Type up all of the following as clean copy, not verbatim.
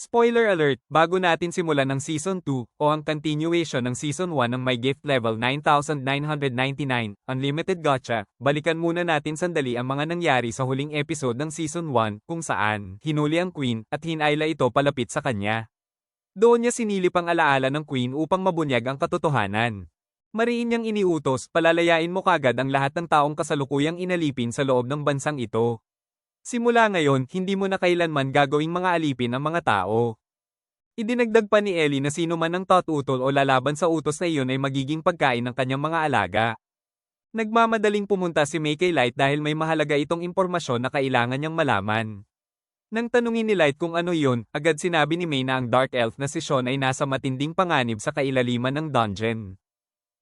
Spoiler alert, bago natin simulan ng Season 2, o ang continuation ng Season 1 ng My Gift Level 9,999, Unlimited Gacha, balikan muna natin sandali ang mga nangyari sa huling episode ng Season 1, kung saan, hinuli ang Queen, at hinayla ito palapit sa kanya. Doon niya sinilip ang alaala ng Queen upang mabunyag ang katotohanan. Mariin niyang iniutos, palalayain mo kagad ang lahat ng taong kasalukuyang inalipin sa loob ng bansang ito. Simula ngayon, hindi mo na kailanman gagawing mga alipin ang mga tao. Idinagdag pa ni Ellie na sino man ang tututol o lalaban sa utos na iyon ay magiging pagkain ng kanyang mga alaga. Nagmamadaling pumunta si May kay Light dahil may mahalaga itong impormasyon na kailangan niyang malaman. Nang tanungin ni Light kung ano iyon, agad sinabi ni May na ang Dark Elf na si Sean ay nasa matinding panganib sa kailaliman ng dungeon.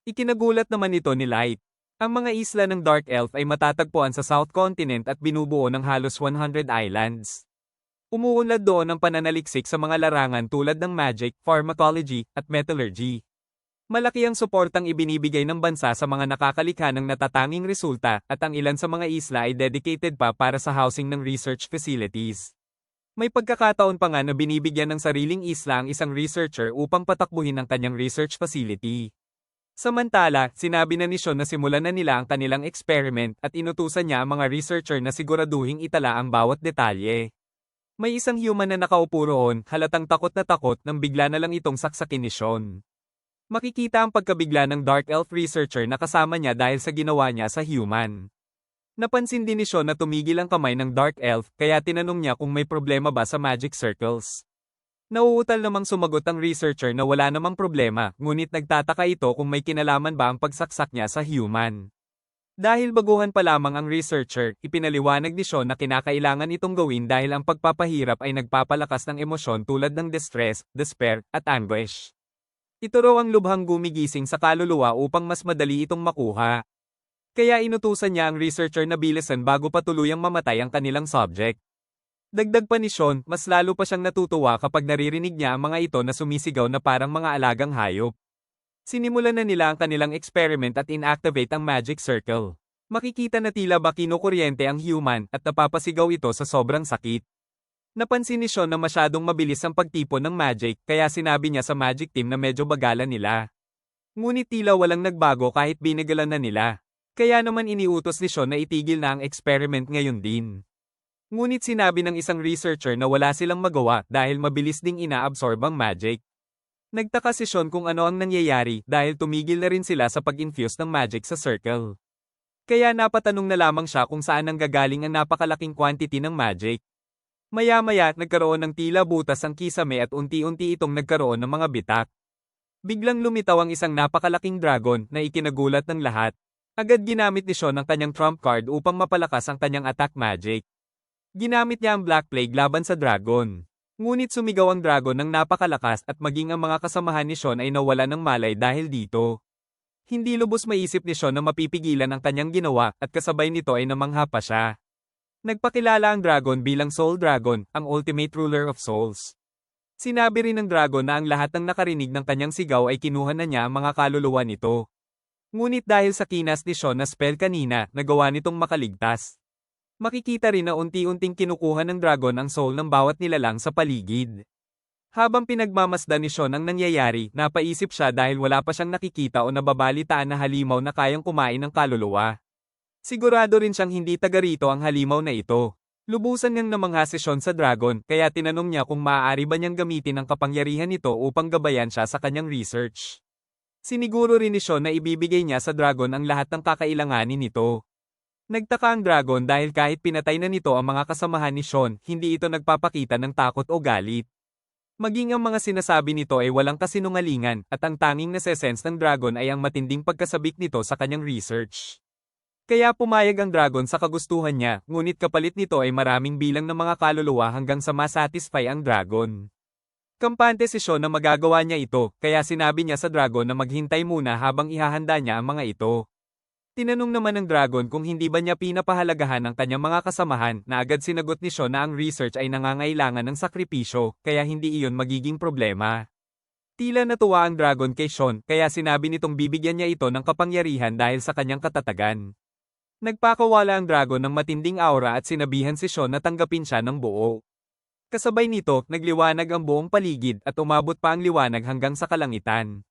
Ikinagulat naman ito ni Light. Ang mga isla ng Dark Elf ay matatagpuan sa South Continent at binubuo ng halos 100 islands. Umuunlad doon ang pananaliksik sa mga larangan tulad ng magic, pharmacology, at metallurgy. Malaki ang suportang ibinibigay ng bansa sa mga nakakalikha ng natatanging resulta, at ang ilan sa mga isla ay dedicated pa para sa housing ng research facilities. May pagkakataon pa nga na binibigyan ng sariling isla ang isang researcher upang patakbuhin ang kanyang research facility. Samantala, sinabi na ni Sean na simulan na nila ang kanilang experiment at inutusan niya ang mga researcher na siguraduhing itala ang bawat detalye. May isang human na nakaupo roon, halatang takot na takot nang bigla na lang itong saksakin ni Sean. Makikita ang pagkabigla ng Dark Elf researcher na kasama niya dahil sa ginawa niya sa human. Napansin din ni Sean na tumigil ang kamay ng Dark Elf, kaya tinanong niya kung may problema ba sa magic circles. Nauutal namang sumagot ang researcher na wala namang problema, ngunit nagtataka ito kung may kinalaman ba ang pagsaksak niya sa human. Dahil baguhan pa lamang ang researcher, ipinaliwanag ni Sean na kinakailangan itong gawin dahil ang pagpapahirap ay nagpapalakas ng emosyon tulad ng distress, despair, at anguish. Ito raw ang lubhang gumigising sa kaluluwa upang mas madali itong makuha. Kaya inutusan niya ang researcher na bilisan bago pa tuluyang mamatay ang kanilang subject. Dagdag pa ni Sean, mas lalo pa siyang natutuwa kapag naririnig niya ang mga ito na sumisigaw na parang mga alagang hayop. Sinimulan na nila ang kanilang experiment at inactivate ang magic circle. Makikita na tila ba kinukuryente ang human at napapasigaw ito sa sobrang sakit. Napansin ni Sean na masyadong mabilis ang pagtipon ng magic kaya sinabi niya sa magic team na medyo bagalan nila. Ngunit tila walang nagbago kahit binagalan na nila. Kaya naman iniutos ni Sean na itigil na ang experiment ngayon din. Ngunit sinabi ng isang researcher na wala silang magawa dahil mabilis ding inaabsorb ang magic. Nagtaka si Sean kung ano ang nangyayari dahil tumigil na rin sila sa pag-infuse ng magic sa circle. Kaya napatanong na lamang siya kung saan nanggagaling ang napakalaking quantity ng magic. Maya-maya, nagkaroon ng tila butas ang kisame at unti-unti itong nagkaroon ng mga bitak. Biglang lumitaw ang isang napakalaking dragon na ikinagulat ng lahat. Agad ginamit ni Sean ang kanyang trump card upang mapalakas ang kanyang attack magic. Ginamit niya ang Black Plague laban sa dragon. Ngunit sumigaw ang dragon ng napakalakas at maging ang mga kasamahan ni Sean ay nawala ng malay dahil dito. Hindi lubos maisip ni Sean na mapipigilan ang kanyang ginawa at kasabay nito ay namangha pa siya. Nagpakilala ang dragon bilang Soul Dragon, ang ultimate ruler of souls. Sinabi rin ng dragon na ang lahat ng nakarinig ng kanyang sigaw ay kinuha na niya ang mga kaluluwa nito. Ngunit dahil sa kinas ni Sean na spell kanina, nagawa nitong makaligtas. Makikita rin na unti-unting kinukuha ng dragon ang soul ng bawat nilalang sa paligid. Habang pinagmamasdan ni Sean ang nangyayari, napaisip siya dahil wala pa siyang nakikita o nababalitaan na halimaw na kayang kumain ng kaluluwa. Sigurado rin siyang hindi taga rito ang halimaw na ito. Lubusan niyang namangha si Sean sa dragon, kaya tinanong niya kung maaari ba niyang gamitin ang kapangyarihan nito upang gabayan siya sa kanyang research. Siniguro rin ni Sean na ibibigay niya sa dragon ang lahat ng kakailanganin nito. Nagtaka ang dragon dahil kahit pinatay na nito ang mga kasamahan ni Sean, hindi ito nagpapakita ng takot o galit. Maging ang mga sinasabi nito ay walang kasinungalingan, at ang tanging nasesense ng dragon ay ang matinding pagkasabik nito sa kanyang research. Kaya pumayag ang dragon sa kagustuhan niya, ngunit kapalit nito ay maraming bilang ng mga kaluluwa hanggang sa masatisfy ang dragon. Kampante si Sean na magagawa niya ito, kaya sinabi niya sa dragon na maghintay muna habang ihahanda niya ang mga ito. Tinanong naman ng dragon kung hindi ba niya pinapahalagahan ang kanyang mga kasamahan na agad sinagot ni Sean na ang research ay nangangailangan ng sakripisyo, kaya hindi iyon magiging problema. Tila natuwa ang dragon kay Sean kaya sinabi nitong bibigyan niya ito ng kapangyarihan dahil sa kanyang katatagan. Nagpakawala ang dragon ng matinding aura at sinabihan si Sean na tanggapin siya ng buo. Kasabay nito, nagliwanag ang buong paligid at umabot pa ang liwanag hanggang sa kalangitan.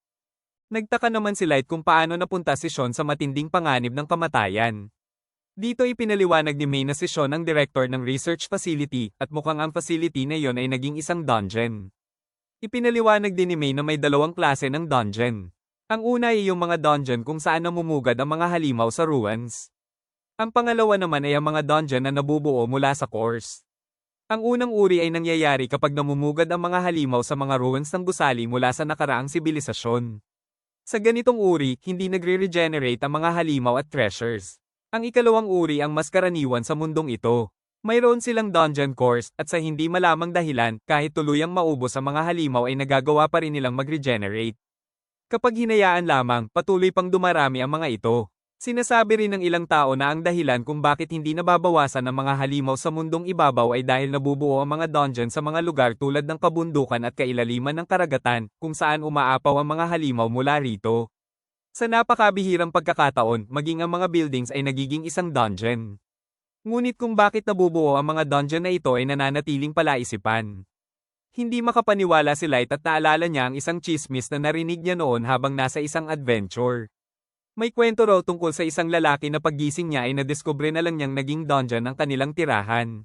Nagtaka naman si Light kung paano napunta si Sean sa matinding panganib ng kamatayan. Dito ipinaliwanag ni May na si Sean ang director ng research facility at mukhang ang facility na iyon ay naging isang dungeon. Ipinaliwanag din ni May na may dalawang klase ng dungeon. Ang una ay yung mga dungeon kung saan namumugad ang mga halimaw sa ruins. Ang pangalawa naman ay ang mga dungeon na nabubuo mula sa cores. Ang unang uri ay nangyayari kapag namumugad ang mga halimaw sa mga ruins ng gusali mula sa nakaraang sibilisasyon. Sa ganitong uri, hindi nagre-regenerate ang mga halimaw at treasures. Ang ikalawang uri ang mas karaniwan sa mundong ito. Mayroon silang dungeon cores at sa hindi malamang dahilan, kahit tuluyang maubos ang mga halimaw ay nagagawa pa rin nilang mag-regenerate. Kapag hinayaan lamang, patuloy pang dumarami ang mga ito. Sinasabi rin ng ilang tao na ang dahilan kung bakit hindi nababawasan ang mga halimaw sa mundong ibabaw ay dahil nabubuo ang mga dungeon sa mga lugar tulad ng kabundukan at kailaliman ng karagatan, kung saan umaapaw ang mga halimaw mula rito. Sa napakabihirang pagkakataon, maging ang mga buildings ay nagiging isang dungeon. Ngunit kung bakit nabubuo ang mga dungeon na ito ay nananatiling palaisipan. Hindi makapaniwala si Light at naalala niya ang isang chismis na narinig niya noon habang nasa isang adventure. May kwento raw tungkol sa isang lalaki na paggising niya ay nadiskubre na lang niyang naging dungeon ang kanilang tirahan.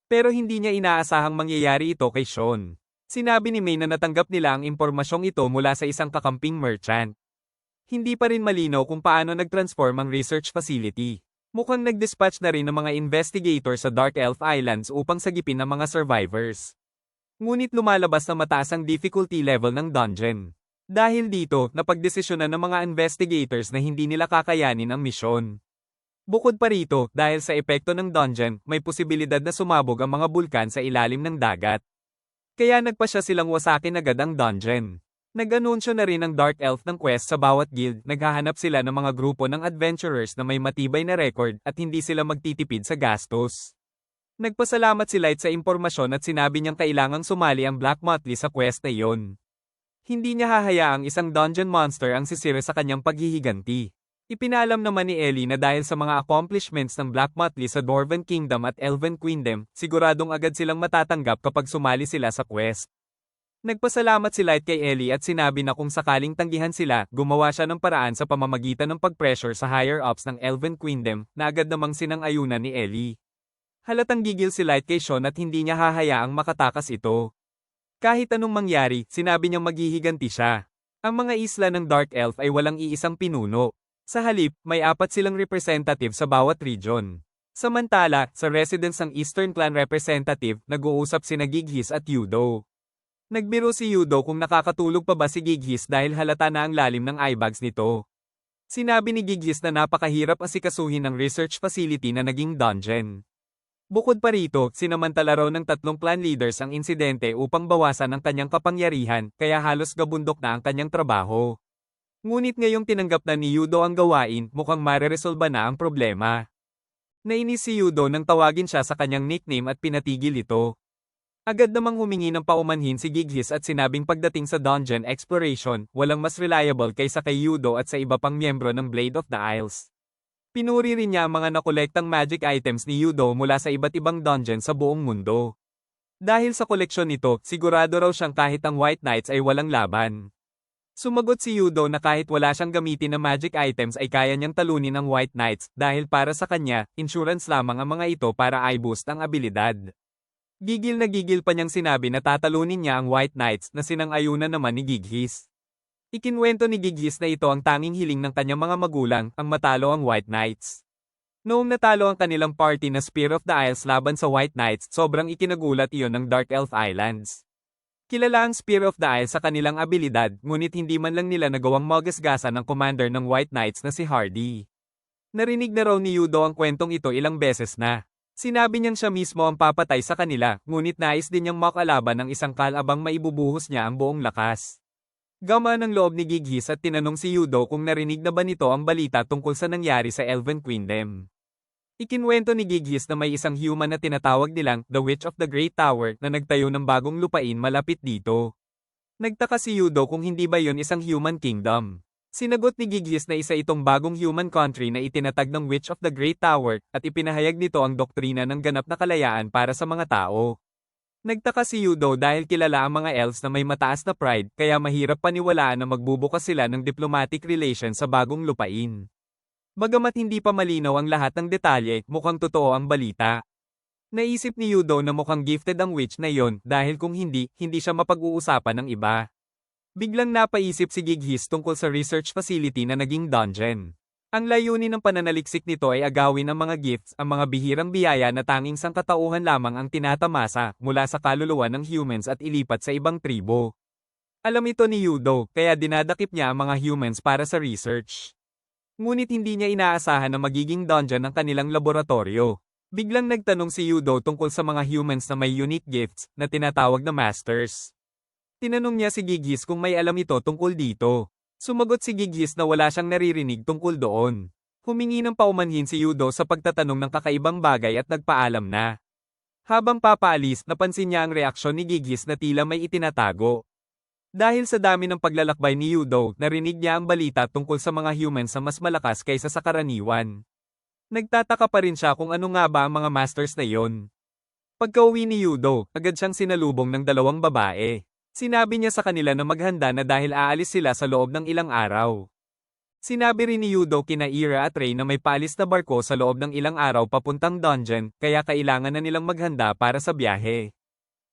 Pero hindi niya inaasahang mangyayari ito kay Sean. Sinabi ni May na natanggap nila ang impormasyong ito mula sa isang kakamping merchant. Hindi pa rin malinaw kung paano nag-transform ang research facility. Mukhang nag-dispatch na rin ng mga investigator sa Dark Elf Islands upang sagipin ang mga survivors. Ngunit lumalabas na mataas ang difficulty level ng dungeon. Dahil dito, napagdesisyonan ng mga investigators na hindi nila kakayanin ang misyon. Bukod pa rito, dahil sa epekto ng dungeon, may posibilidad na sumabog ang mga bulkan sa ilalim ng dagat. Kaya nagpasya silang wasakin agad ang dungeon. Nag-anunsyo na rin ang Dark Elf ng quest sa bawat guild, naghahanap sila ng mga grupo ng adventurers na may matibay na record at hindi sila magtitipid sa gastos. Nagpasalamat si Light sa impormasyon at sinabi niyang kailangang sumali ang Black Motley sa quest na iyon. Hindi niya hahayaang isang dungeon monster ang sisira sa kanyang paghihiganti. Ipinalam naman ni Ellie na dahil sa mga accomplishments ng Black Motley sa Dwarven Kingdom at Elven Queendom, siguradong agad silang matatanggap kapag sumali sila sa quest. Nagpasalamat si Light kay Ellie at sinabi na kung sakaling tanggihan sila, gumawa siya ng paraan sa pamamagitan ng pag-pressure sa higher-ups ng Elven Queendom, na agad namang sinang-ayunan ni Ellie. Halatang gigil si Light kay Sean at hindi niya hahayaang makatakas ito. Kahit anong mangyari, sinabi niyang maghihiganti siya. Ang mga isla ng Dark Elf ay walang iisang pinuno. Sa halip, may 4 silang representative sa bawat region. Samantala, sa residence ng Eastern Clan representative, nag-uusap sina Gighis at Yudo. Nagbiro si Yudo kung nakakatulog pa ba si Gighis dahil halata na ang lalim ng eyebags nito. Sinabi ni Gighis na napakahirap asikasuhin ng research facility na naging dungeon. Bukod pa rito, sinamantala raw ng 3 clan leaders ang insidente upang bawasan ang kanyang kapangyarihan, kaya halos gabundok na ang kanyang trabaho. Ngunit ngayong tinanggap na ni Yudo ang gawain, mukhang mareresolba na ang problema. Nainis si Yudo nang tawagin siya sa kanyang nickname at pinatigil ito. Agad namang humingi ng paumanhin si Gighis at sinabing pagdating sa dungeon exploration, walang mas reliable kaysa kay Yudo at sa iba pang miyembro ng Blade of the Isles. Pinuri rin niya ang mga nakolektang magic items ni Yudo mula sa iba't ibang dungeon sa buong mundo. Dahil sa koleksyon nito, sigurado raw siyang kahit ang White Knights ay walang laban. Sumagot si Yudo na kahit wala siyang gamitin na magic items ay kaya niyang talunin ang White Knights dahil para sa kanya, insurance lamang ang mga ito para i-boost ang abilidad. Gigil na gigil pa niyang sinabi na tatalunin niya ang White Knights na sinang-ayunan naman ni Gighis. Ikinwento ni Gighis na ito ang tanging hiling ng kanyang mga magulang, ang matalo ang White Knights. Noong natalo ang kanilang party na Spear of the Isles laban sa White Knights, sobrang ikinagulat iyon ng Dark Elf Islands. Kilala ang Spear of the Isles sa kanilang abilidad, ngunit hindi man lang nila nagawang magasgasan ng commander ng White Knights na si Hardy. Narinig na raw ni Yudo ang kwentong ito ilang beses na. Sinabi niyang siya mismo ang papatay sa kanila, ngunit nais din niyang makalaban ng isang kalabang maibubuhos niya ang buong lakas. Gamaan ang loob ni Gighis at tinanong si Yudo kung narinig na ba nito ang balita tungkol sa nangyari sa Elven Queendom. Ikinwento ni Gighis na may isang human na tinatawag nilang The Witch of the Great Tower na nagtayo ng bagong lupain malapit dito. Nagtaka si Yudo kung hindi ba yon isang human kingdom. Sinagot ni Gighis na isa itong bagong human country na itinatag ng Witch of the Great Tower at ipinahayag nito ang doktrina ng ganap na kalayaan para sa mga tao. Nagtaka si Yudo dahil kilala ang mga elves na may mataas na pride kaya mahirap paniwalaan na magbubukas sila ng diplomatic relation sa bagong lupain. Bagamat hindi pa malinaw ang lahat ng detalye, mukhang totoo ang balita. Naisip ni Yudo na mukhang gifted ang witch na yon dahil kung hindi, hindi siya mapag-uusapan ng iba. Biglang napaisip si Gighis tungkol sa research facility na naging dungeon. Ang layunin ng pananaliksik nito ay agawin ang mga gifts, ang mga bihirang biyaya na tanging sangkatauhan lamang ang tinatamasa mula sa kaluluwa ng humans at ilipat sa ibang tribo. Alam ito ni Yudo, kaya dinadakip niya ang mga humans para sa research. Ngunit hindi niya inaasahan na magiging dungeon ang kanilang laboratorio. Biglang nagtanong si Yudo tungkol sa mga humans na may unique gifts na tinatawag na masters. Tinanong niya si Gighis kung may alam ito tungkol dito. Sumagot si Gighis na wala siyang naririnig tungkol doon. Humingi ng paumanhin si Yudo sa pagtatanong ng kakaibang bagay at nagpaalam na. Habang papaalis, napansin niya ang reaksyon ni Gighis na tila may itinatago. Dahil sa dami ng paglalakbay ni Yudo, narinig niya ang balita tungkol sa mga humans na mas malakas kaysa sa karaniwan. Nagtataka pa rin siya kung ano nga ba ang mga masters na yon. Pagka-uwi ni Yudo, agad siyang sinalubong ng dalawang babae. Sinabi niya sa kanila na maghanda na dahil aalis sila sa loob ng ilang araw. Sinabi rin ni Yudo kina Ira at Ray na may paalis na barko sa loob ng ilang araw papuntang dungeon, kaya kailangan na nilang maghanda para sa biyahe.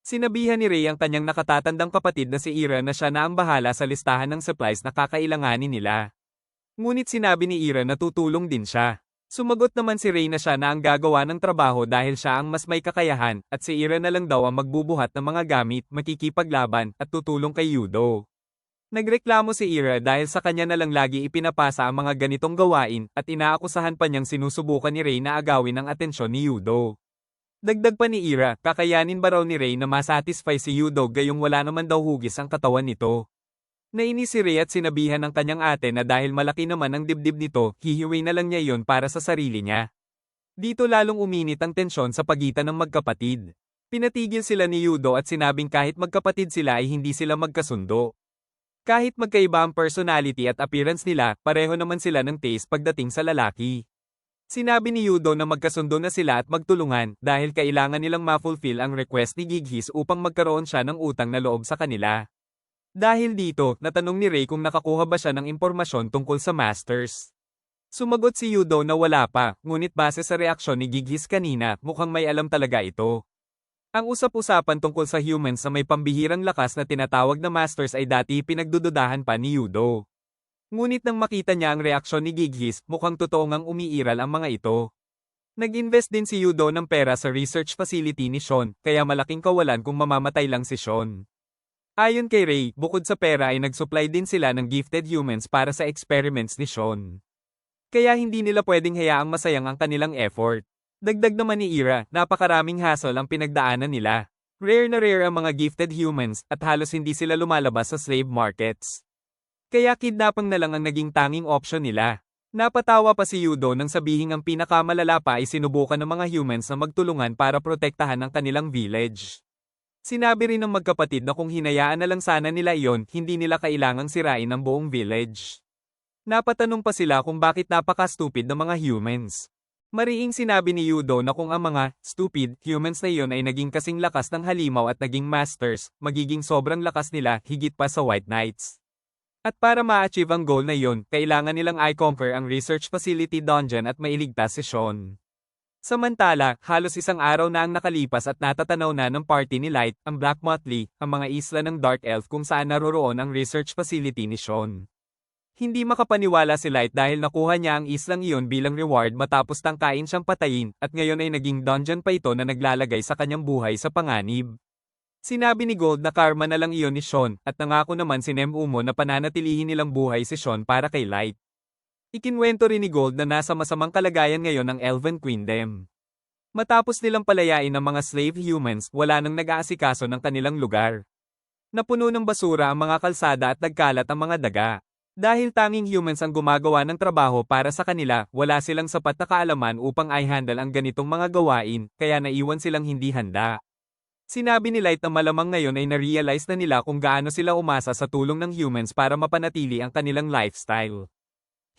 Sinabihan ni Ray ang kanyang nakatatandang kapatid na si Ira na siya na ang bahala sa listahan ng supplies na kakailanganin nila. Ngunit sinabi ni Ira na tutulong din siya. Sumagot naman si Ray na siya na ang gagawa ng trabaho dahil siya ang mas may kakayahan, at si Ira na lang daw ang magbubuhat ng mga gamit, makikipaglaban, at tutulong kay Yudo. Nagreklamo si Ira dahil sa kanya na lang lagi ipinapasa ang mga ganitong gawain, at inaakusahan pa niyang sinusubukan ni Ray na agawin ang atensyon ni Yudo. Dagdag pa ni Ira, kakayanin ba raw ni Ray na masatisfy si Yudo gayong wala naman daw hugis ang katawan nito. Nainis si Ray at sinabihan ng kanyang ate na dahil malaki naman ang dibdib nito, hihiway na lang niya yon para sa sarili niya. Dito lalong uminit ang tensyon sa pagitan ng magkapatid. Pinatigil sila ni Yudo at sinabing kahit magkapatid sila ay hindi sila magkasundo. Kahit magkaiba ang personality at appearance nila, pareho naman sila ng taste pagdating sa lalaki. Sinabi ni Yudo na magkasundo na sila at magtulungan dahil kailangan nilang ma-fulfill ang request ni Gighis upang magkaroon siya ng utang na loob sa kanila. Dahil dito, natanong ni Ray kung nakakuha ba siya ng impormasyon tungkol sa Masters. Sumagot si Yudo na wala pa, ngunit base sa reaksyon ni Gighis kanina, mukhang may alam talaga ito. Ang usap-usapan tungkol sa humans na may pambihirang lakas na tinatawag na Masters ay dati pinagdududahan pa ni Yudo. Ngunit nang makita niya ang reaksyon ni Gighis, mukhang totoo ngang umiiral ang mga ito. Nag-invest din si Yudo ng pera sa research facility ni Sean, kaya malaking kawalan kung mamamatay lang si Sean. Ayon kay Ray, bukod sa pera ay nag-supply din sila ng gifted humans para sa experiments ni Sean. Kaya hindi nila pwedeng hayaang masayang ang kanilang effort. Dagdag naman ni Ira, napakaraming hassle ang pinagdaanan nila. Rare na rare ang mga gifted humans at halos hindi sila lumalabas sa slave markets. Kaya kidnapping na lang ang naging tanging option nila. Napatawa pa si Yudo nang sabihing ang pinakamalala pa ay sinubukan ng mga humans na magtulungan para protektahan ang kanilang village. Sinabi rin ng magkapatid na kung hinayaan na lang sana nila iyon, hindi nila kailangang sirain ang buong village. Napatanong pa sila kung bakit napaka-stupid ng mga humans. Mariing sinabi ni Yudo na kung ang mga stupid humans na iyon ay naging kasing lakas ng halimaw at naging masters, magiging sobrang lakas nila higit pa sa White Knights. At para ma-achieve ang goal na iyon, kailangan nilang i-conquer ang research facility dungeon at mailigtas si Sean. Samantala, halos isang araw na ang nakalipas at natatanaw na ng party ni Light, ang Black Motley, ang mga isla ng Dark Elf kung saan naroroon ang research facility ni Sean. Hindi makapaniwala si Light dahil nakuha niya ang islang iyon bilang reward matapos tangkain siyang patayin, at ngayon ay naging dungeon pa ito na naglalagay sa kanyang buhay sa panganib. Sinabi ni Gold na karma na lang iyon ni Sean, at nangako naman si Nemumo na pananatilihin nilang buhay si Sean para kay Light. Ikinwento rin ni Gold na nasa masamang kalagayan ngayon ang Elven Queendom. Matapos nilang palayain ang mga slave humans, wala nang nag-aasikaso ng kanilang lugar. Napuno ng basura ang mga kalsada at nagkalat ang mga daga. Dahil tanging humans ang gumagawa ng trabaho para sa kanila, wala silang sapat na kaalaman upang i-handle ang ganitong mga gawain, kaya naiwan silang hindi handa. Sinabi ni Light na malamang ngayon ay na-realize na nila kung gaano sila umasa sa tulong ng humans para mapanatili ang kanilang lifestyle.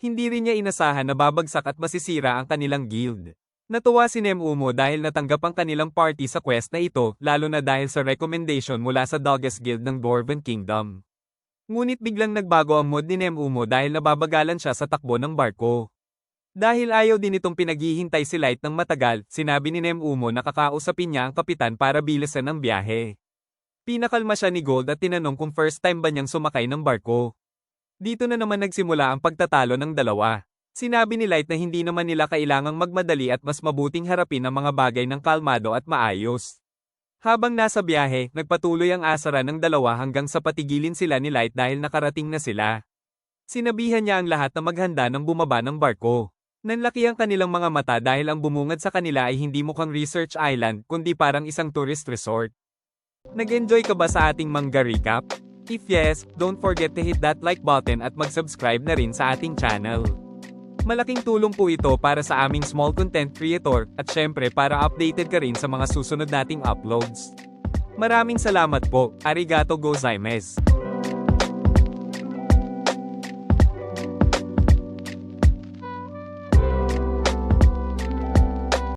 Hindi rin niya inasahan na babagsak at masisira ang kanilang guild. Natuwa si Nemumo dahil natanggap ang kanilang party sa quest na ito, lalo na dahil sa recommendation mula sa Doggess Guild ng Dwarven Kingdom. Ngunit biglang nagbago ang mood ni Nemumo dahil nababagalan siya sa takbo ng barko. Dahil ayaw din itong pinaghihintay si Light ng matagal, sinabi ni Nemumo na kakausapin niya ang kapitan para bilisan ang biyahe. Pinakalma siya ni Gold at tinanong kung first time ba niyang sumakay ng barko. Dito na naman nagsimula ang pagtatalo ng dalawa. Sinabi ni Light na hindi naman nila kailangang magmadali at mas mabuting harapin ang mga bagay ng kalmado at maayos. Habang nasa biyahe, nagpatuloy ang asara ng dalawa hanggang sa patigilin sila ni Light dahil nakarating na sila. Sinabihan niya ang lahat na maghanda ng bumaba ng barko. Nanlaki ang kanilang mga mata dahil ang bumungad sa kanila ay hindi mukhang research island kundi parang isang tourist resort. Nag-enjoy ka ba sa ating manga recap? If yes, don't forget to hit that like button at mag-subscribe na rin sa ating channel. Malaking tulong po ito para sa aming small content creator at syempre para updated ka rin sa mga susunod nating uploads. Maraming salamat po, arigato gozaimasu.